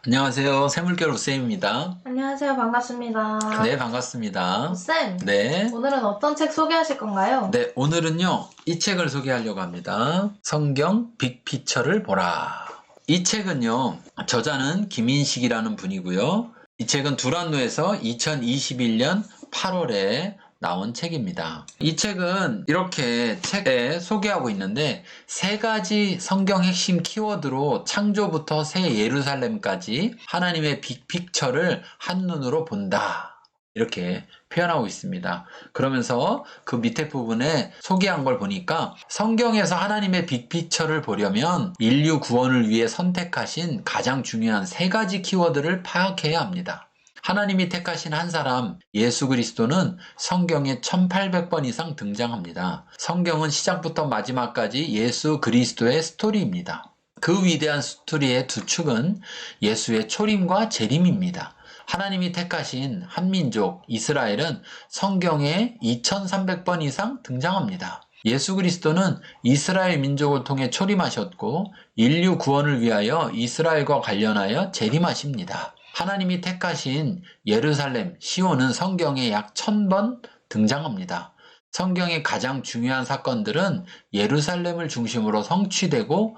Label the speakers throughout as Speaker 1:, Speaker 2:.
Speaker 1: 안녕하세요. 샘물결 우쌤입니다.
Speaker 2: 안녕하세요. 반갑습니다.
Speaker 1: 네, 반갑습니다.
Speaker 2: 쌤,
Speaker 1: 네.
Speaker 2: 오늘은 어떤 책 소개하실 건가요?
Speaker 1: 네, 오늘은요, 이 책을 소개하려고 합니다. 성경 빅피처를 보라. 이 책은요, 저자는 김인식이라는 분이고요. 이 책은 두란노에서 2021년 8월에 나온 책입니다. 이 책은 이렇게 책에 소개하고 있는데 세 가지 성경 핵심 키워드로 창조부터 새 예루살렘까지 하나님의 빅픽처를 한눈으로 본다. 이렇게 표현하고 있습니다. 그러면서 그 밑에 부분에 소개한 걸 보니까 성경에서 하나님의 빅피처를 보려면 인류 구원을 위해 선택하신 가장 중요한 세 가지 키워드를 파악해야 합니다. 하나님이 택하신 한 사람, 예수 그리스도는 성경에 1800번 이상 등장합니다. 성경은 시작부터 마지막까지 예수 그리스도의 스토리입니다. 그 위대한 스토리의 두 축은 예수의 초림과 재림입니다. 하나님이 택하신 한민족 이스라엘은 성경에 2300번 이상 등장합니다. 예수 그리스도는 이스라엘 민족을 통해 초림하셨고 인류 구원을 위하여 이스라엘과 관련하여 재림하십니다. 하나님이 택하신 예루살렘, 시온은 성경에 약 1000번 등장합니다. 성경의 가장 중요한 사건들은 예루살렘을 중심으로 성취되고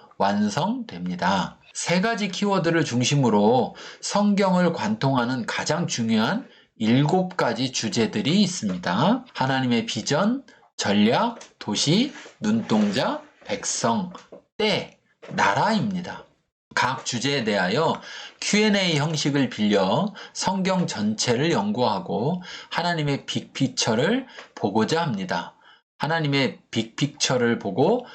Speaker 1: 완성됩니다. 세 가지 키워드를 중심으로 성경을 관통하는 가장 중요한 7가지 주제들이 있습니다. 하나님의 비전, 전략, 도시, 눈동자, 백성, 때, 나라입니다. 각 주제에 대하여 Q&A 형식을 빌려 성경 전체를 연구하고 하나님의 빅피처를 보고자 합니다. 하나님의 빅피처를 보고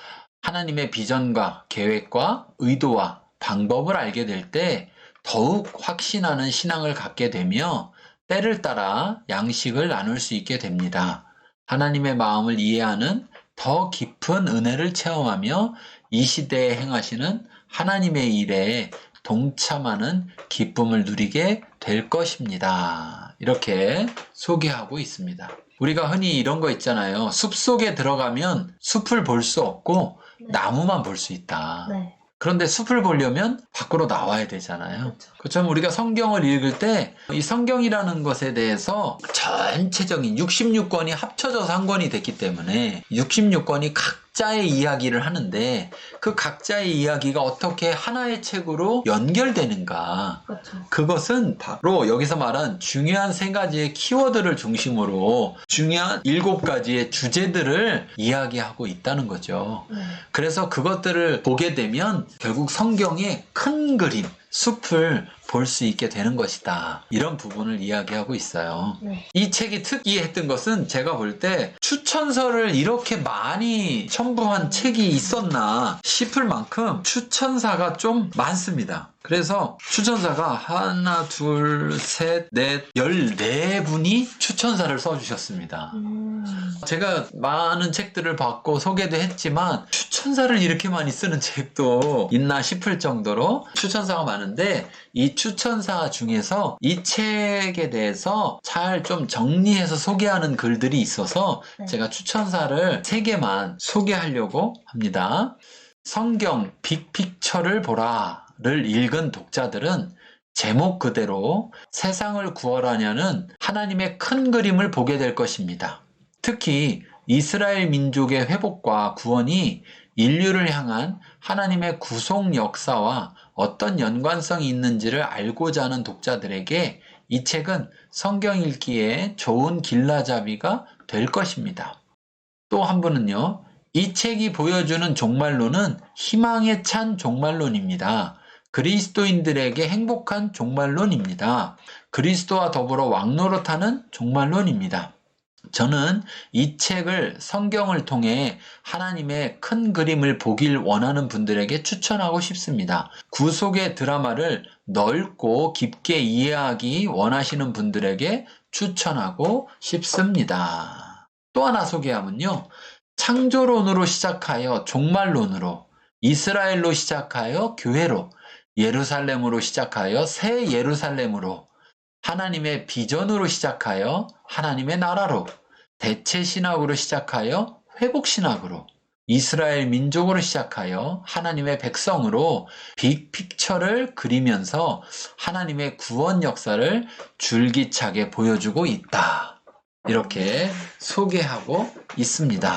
Speaker 1: 하나님의 비전과 계획과 의도와 방법을 알게 될 때 더욱 확신하는 신앙을 갖게 되며 때를 따라 양식을 나눌 수 있게 됩니다. 하나님의 마음을 이해하는 더 깊은 은혜를 체험하며 이 시대에 행하시는 하나님의 일에 동참하는 기쁨을 누리게 될 것입니다. 이렇게 소개하고 있습니다. 우리가 흔히 이런 거 있잖아요. 숲속에 들어가면 숲을 볼 수 없고 나무만 볼 수 있다.
Speaker 2: 네.
Speaker 1: 그런데 숲을 보려면 밖으로 나와야 되잖아요.
Speaker 2: 그렇죠.
Speaker 1: 그렇죠. 우리가 성경을 읽을 때 이 성경이라는 것에 대해서 전체적인 66권이 합쳐져서 한 권이 됐기 때문에 66권이 각자의 이야기를 하는데 그 각자의 이야기가 어떻게 하나의 책으로 연결되는가.
Speaker 2: 그렇죠.
Speaker 1: 그것은 바로 여기서 말한 중요한 세 가지의 키워드를 중심으로 중요한 7가지의 주제들을 이야기하고 있다는 거죠.
Speaker 2: 네.
Speaker 1: 그래서 그것들을 보게 되면 결국 성경의 큰 그림, 숲을 볼 수 있게 되는 것이다. 이런 부분을 이야기하고 있어요.
Speaker 2: 네.
Speaker 1: 이 책이 특이했던 것은 제가 볼 때 추천서를 이렇게 많이 첨부한 책이 있었나 싶을 만큼 추천사가 좀 많습니다. 그래서 추천사가 하나, 둘, 셋, 넷, 14분이 추천사를 써주셨습니다. 제가 많은 책들을 봤고 소개도 했지만 추천사를 이렇게 많이 쓰는 책도 있나 싶을 정도로 추천사가 많은데 이 추천사 중에서 이 책에 대해서 잘 좀 정리해서 소개하는 글들이 있어서 제가 추천사를 3개만 소개하려고 합니다. 성경 빅픽처를 보라를 읽은 독자들은 제목 그대로 세상을 구원하려는 하나님의 큰 그림을 보게 될 것입니다. 특히 이스라엘 민족의 회복과 구원이 인류를 향한 하나님의 구속 역사와 어떤 연관성이 있는지를 알고자 하는 독자들에게 이 책은 성경 읽기에 좋은 길라잡이가 될 것입니다. 또 한 분은요, 이 책이 보여주는 종말론은 희망에 찬 종말론입니다. 그리스도인들에게 행복한 종말론입니다. 그리스도와 더불어 왕노릇하는 종말론입니다. 저는 이 책을 성경을 통해 하나님의 큰 그림을 보길 원하는 분들에게 추천하고 싶습니다. 구속의 드라마를 넓고 깊게 이해하기 원하시는 분들에게 추천하고 싶습니다. 또 하나 소개하면요. 창조론으로 시작하여 종말론으로, 이스라엘로 시작하여 교회로, 예루살렘으로 시작하여 새 예루살렘으로, 하나님의 비전으로 시작하여 하나님의 나라로, 대체 신학으로 시작하여 회복 신학으로, 이스라엘 민족으로 시작하여 하나님의 백성으로 빅픽처를 그리면서 하나님의 구원 역사를 줄기차게 보여주고 있다. 이렇게 소개하고 있습니다.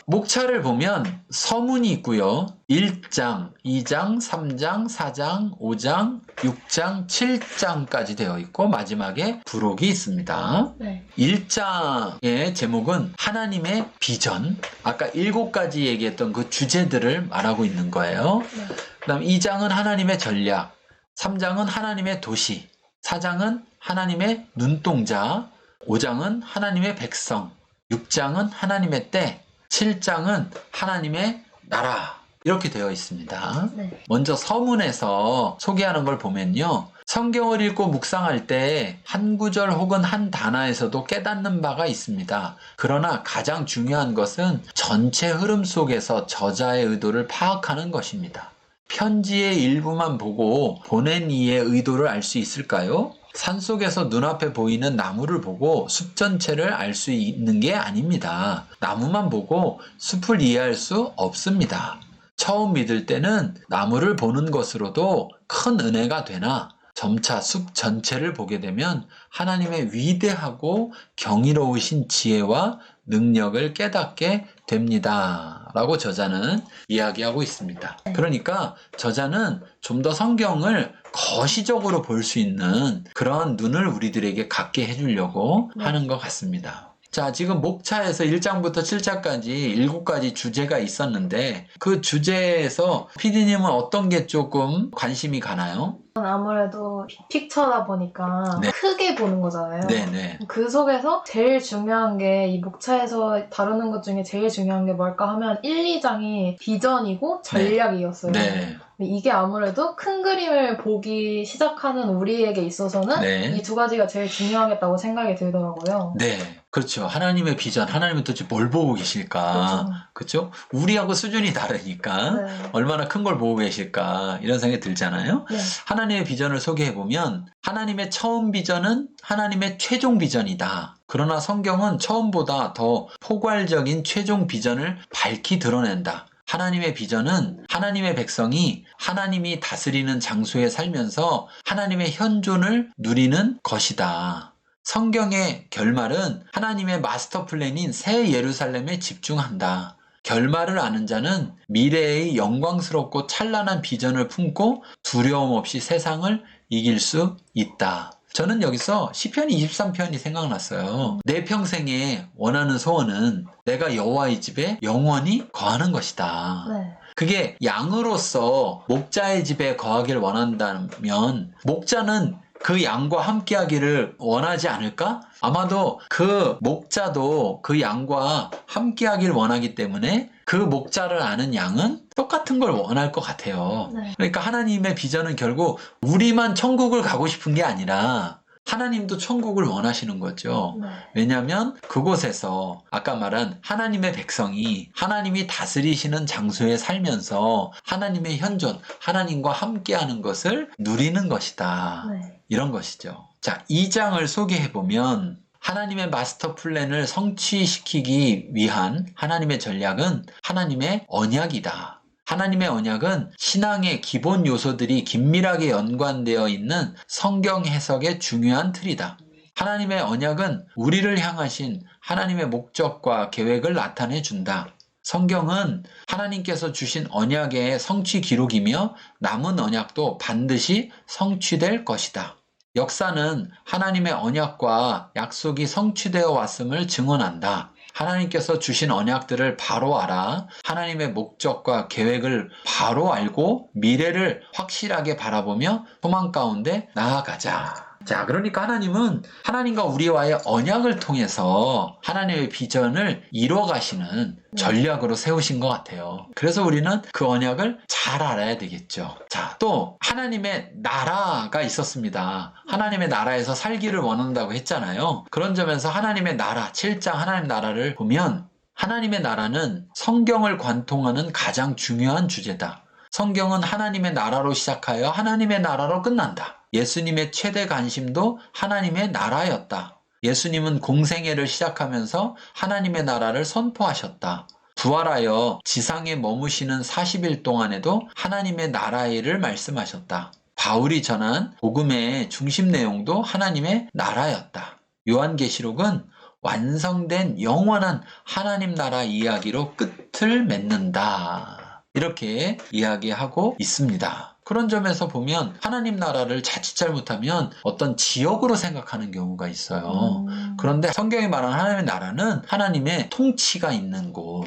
Speaker 1: 목차를 보면 서문이 있고요. 1장, 2장, 3장, 4장, 5장, 6장, 7장까지 되어 있고 마지막에 부록이 있습니다.
Speaker 2: 네.
Speaker 1: 1장의 제목은 하나님의 비전, 아까 7가지 얘기했던 그 주제들을 말하고 있는 거예요.
Speaker 2: 네.
Speaker 1: 그 다음 2장은 하나님의 전략, 3장은 하나님의 도시, 4장은 하나님의 눈동자, 5장은 하나님의 백성, 6장은 하나님의 때, 7장은 하나님의 나라. 이렇게 되어 있습니다.
Speaker 2: 네.
Speaker 1: 먼저 서문에서 소개하는 걸 보면요. 성경을 읽고 묵상할 때 한 구절 혹은 한 단어에서도 깨닫는 바가 있습니다. 그러나 가장 중요한 것은 전체 흐름 속에서 저자의 의도를 파악하는 것입니다. 편지의 일부만 보고 보낸 이의 의도를 알 수 있을까요? 산속에서 눈앞에 보이는 나무를 보고 숲 전체를 알 수 있는 게 아닙니다. 나무만 보고 숲을 이해할 수 없습니다. 처음 믿을 때는 나무를 보는 것으로도 큰 은혜가 되나 점차 숲 전체를 보게 되면 하나님의 위대하고 경이로우신 지혜와 능력을 깨닫게 됩니다. 라고 저자는 이야기하고 있습니다. 그러니까 저자는 좀 더 성경을 거시적으로 볼 수 있는 그런 눈을 우리들에게 갖게 해주려고 하는 것 같습니다. 자, 지금 목차에서 1장부터 7장까지 7가지 주제가 있었는데 그 주제에서 PD님은 어떤 게 조금 관심이 가나요?
Speaker 2: 아무래도 픽처다 보니까
Speaker 1: 네.
Speaker 2: 크게 보는 거잖아요.
Speaker 1: 네네.
Speaker 2: 그 속에서 제일 중요한 게 이 목차에서 다루는 것 중에 제일 중요한 게 뭘까 하면 1, 2장이 비전이고 전략이었어요.
Speaker 1: 네.
Speaker 2: 이게 아무래도 큰 그림을 보기 시작하는 우리에게 있어서는
Speaker 1: 네.
Speaker 2: 이 두 가지가 제일 중요하겠다고 생각이 들더라고요.
Speaker 1: 네. 그렇죠. 하나님의 비전, 하나님은 도대체 뭘 보고 계실까? 그렇죠? 우리하고 수준이 다르니까
Speaker 2: 네.
Speaker 1: 얼마나 큰 걸 보고 계실까? 이런 생각이 들잖아요.
Speaker 2: 네.
Speaker 1: 하나님의 비전을 소개해보면 하나님의 처음 비전은 하나님의 최종 비전이다. 그러나 성경은 처음보다 더 포괄적인 최종 비전을 밝히 드러낸다. 하나님의 비전은 하나님의 백성이 하나님이 다스리는 장소에 살면서 하나님의 현존을 누리는 것이다. 성경의 결말은 하나님의 마스터 플랜인 새 예루살렘에 집중한다. 결말을 아는 자는 미래의 영광스럽고 찬란한 비전을 품고 두려움 없이 세상을 이길 수 있다. 저는 여기서 시편 23편이 생각났어요. 내 평생에 원하는 소원은 내가 여호와의 집에 영원히 거하는 것이다.
Speaker 2: 네.
Speaker 1: 그게 양으로서 목자의 집에 거하길 원한다면 목자는 그 양과 함께 하기를 원하지 않을까? 아마도 그 목자도 그 양과 함께 하길 원하기 때문에 그 목자를 아는 양은 똑같은 걸 원할 것 같아요.
Speaker 2: 네.
Speaker 1: 그러니까 하나님의 비전은 결국 우리만 천국을 가고 싶은 게 아니라 하나님도 천국을 원하시는 거죠.
Speaker 2: 네.
Speaker 1: 왜냐하면 그곳에서 아까 말한 하나님의 백성이 하나님이 다스리시는 장소에 살면서 하나님의 현존, 하나님과 함께하는 것을 누리는 것이다.
Speaker 2: 네.
Speaker 1: 이런 것이죠. 자, 2장을 소개해보면 하나님의 마스터 플랜을 성취시키기 위한 하나님의 전략은 하나님의 언약이다. 하나님의 언약은 신앙의 기본 요소들이 긴밀하게 연관되어 있는 성경 해석의 중요한 틀이다. 하나님의 언약은 우리를 향하신 하나님의 목적과 계획을 나타내 준다. 성경은 하나님께서 주신 언약의 성취 기록이며 남은 언약도 반드시 성취될 것이다. 역사는 하나님의 언약과 약속이 성취되어 왔음을 증언한다. 하나님께서 주신 언약들을 바로 알아 하나님의 목적과 계획을 바로 알고 미래를 확실하게 바라보며 소망 가운데 나아가자. 자, 그러니까 하나님은 하나님과 우리와의 언약을 통해서 하나님의 비전을 이뤄가시는 전략으로 세우신 것 같아요. 그래서 우리는 그 언약을 잘 알아야 되겠죠. 자, 또 하나님의 나라가 있었습니다. 하나님의 나라에서 살기를 원한다고 했잖아요. 그런 점에서 하나님의 나라, 7장 하나님 나라를 보면 하나님의 나라는 성경을 관통하는 가장 중요한 주제다. 성경은 하나님의 나라로 시작하여 하나님의 나라로 끝난다. 예수님의 최대 관심도 하나님의 나라였다. 예수님은 공생애를 시작하면서 하나님의 나라를 선포하셨다. 부활하여 지상에 머무시는 40일 동안에도 하나님의 나라의 일을 말씀하셨다. 바울이 전한 복음의 중심 내용도 하나님의 나라였다. 요한계시록은 완성된 영원한 하나님 나라 이야기로 끝을 맺는다. 이렇게 이야기하고 있습니다. 그런 점에서 보면 하나님 나라를 자칫 잘못하면 어떤 지역으로 생각하는 경우가 있어요. 그런데 성경이 말하는 하나님의 나라는 하나님의 통치가 있는 곳.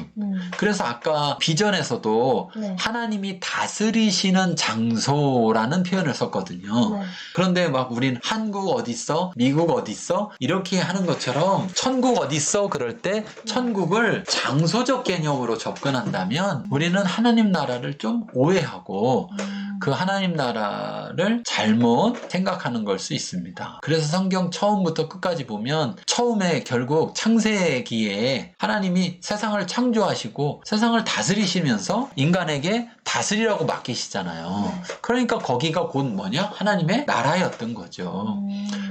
Speaker 1: 그래서 아까 비전에서도
Speaker 2: 네.
Speaker 1: 하나님이 다스리시는 장소라는 표현을 썼거든요.
Speaker 2: 네.
Speaker 1: 그런데 막 우린 한국 어딨어? 미국 어딨어? 이렇게 하는 것처럼 천국 어딨어? 그럴 때 천국을 장소적 개념으로 접근한다면 우리는 하나님 나라를 좀 오해하고 그 하나님 나라를 잘못 생각하는 걸 수 있습니다. 그래서 성경 처음부터 끝까지 보면 처음에 결국 창세기에 하나님이 세상을 창조하시고 세상을 다스리시면서 인간에게 다스리라고 맡기시잖아요.
Speaker 2: 네.
Speaker 1: 그러니까 거기가 곧 뭐냐? 하나님의 나라였던 거죠.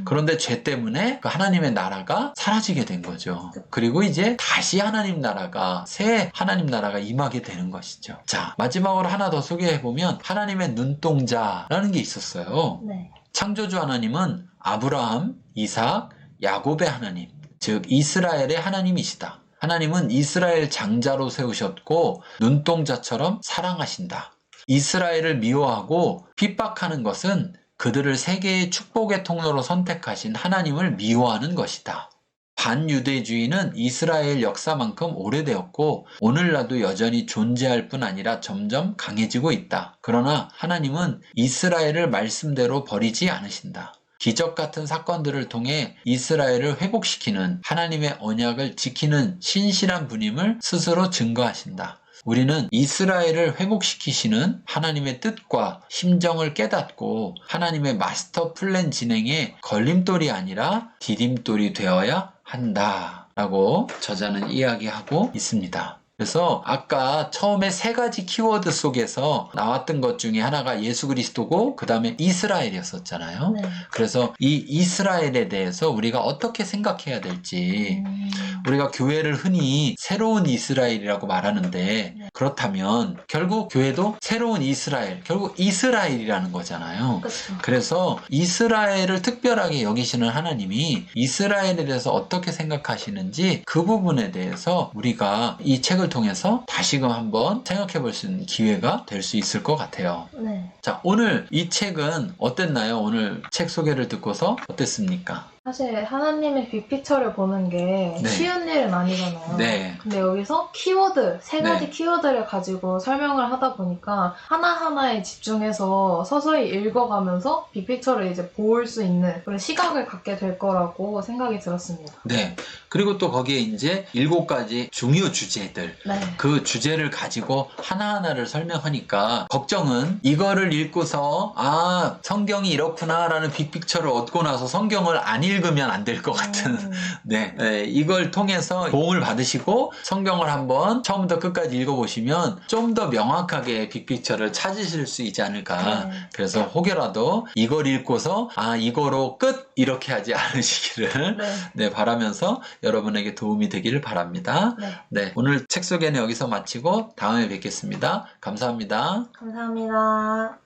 Speaker 1: 그런데 죄 때문에 그 하나님의 나라가 사라지게 된 거죠. 그리고 이제 다시 하나님 나라가 새 하나님 나라가 임하게 되는 것이죠. 자, 마지막으로 하나 더 소개해보면 하나님의 눈동자라는 게 있었어요.
Speaker 2: 네.
Speaker 1: 창조주 하나님은 아브라함, 이삭, 야곱의 하나님, 즉 이스라엘의 하나님이시다. 하나님은 이스라엘 장자로 세우셨고 눈동자처럼 사랑하신다. 이스라엘을 미워하고 핍박하는 것은 그들을 세계의 축복의 통로로 선택하신 하나님을 미워하는 것이다. 반유대주의는 이스라엘 역사만큼 오래되었고 오늘날도 여전히 존재할 뿐 아니라 점점 강해지고 있다. 그러나 하나님은 이스라엘을 말씀대로 버리지 않으신다. 기적 같은 사건들을 통해 이스라엘을 회복시키는 하나님의 언약을 지키는 신실한 분임을 스스로 증거하신다. 우리는 이스라엘을 회복시키시는 하나님의 뜻과 심정을 깨닫고 하나님의 마스터 플랜 진행에 걸림돌이 아니라 디딤돌이 되어야 한다 라고 저자는 이야기하고 있습니다. 그래서 아까 처음에 세 가지 키워드 속에서 나왔던 것 중에 하나가 예수 그리스도고 그 다음에 이스라엘이었었잖아요.
Speaker 2: 네.
Speaker 1: 그래서 이 이스라엘에 대해서 우리가 어떻게 생각해야 될지 우리가 교회를 흔히 새로운 이스라엘이라고 말하는데 그렇다면 결국 교회도 새로운 이스라엘, 결국 이스라엘이라는 거잖아요.
Speaker 2: 그쵸.
Speaker 1: 그래서 이스라엘을 특별하게 여기시는 하나님이 이스라엘에 대해서 어떻게 생각하시는지 그 부분에 대해서 우리가 이 책을 통해서 다시금 한번 생각해 볼 수 있는 기회가 될 수 있을 것 같아요.
Speaker 2: 네.
Speaker 1: 자, 오늘 이 책은 어땠나요? 오늘 책 소개를 듣고서 어땠습니까?
Speaker 2: 사실 하나님의 빅피처를 보는 게
Speaker 1: 네.
Speaker 2: 쉬운 일은 아니잖아요.
Speaker 1: 네.
Speaker 2: 근데 여기서 키워드, 세 가지
Speaker 1: 네.
Speaker 2: 키워드를 가지고 설명을 하다 보니까 하나하나에 집중해서 서서히 읽어가면서 빅피처를 이제 볼 수 있는 그런 시각을 갖게 될 거라고 생각이 들었습니다.
Speaker 1: 네. 그리고 또 거기에 이제 7가지 중요 주제들,
Speaker 2: 네.
Speaker 1: 그 주제를 가지고 하나하나를 설명하니까 걱정은 이거를 읽고서 아, 성경이 이렇구나라는 빅픽처를 얻고 나서 성경을 안 읽으면 안 될 것 같은 네, 이걸 통해서 도움을 받으시고 성경을 한번 처음부터 끝까지 읽어보시면 좀 더 명확하게 빅픽처를 찾으실 수 있지 않을까.
Speaker 2: 네.
Speaker 1: 그래서 혹여라도 이걸 읽고서 아, 이거로 끝 이렇게 하지 않으시기를
Speaker 2: 네.
Speaker 1: 네, 바라면서 여러분에게 도움이 되기를 바랍니다.
Speaker 2: 네.
Speaker 1: 네, 오늘 책 소개는 여기서 마치고 다음에 뵙겠습니다. 감사합니다.
Speaker 2: 감사합니다.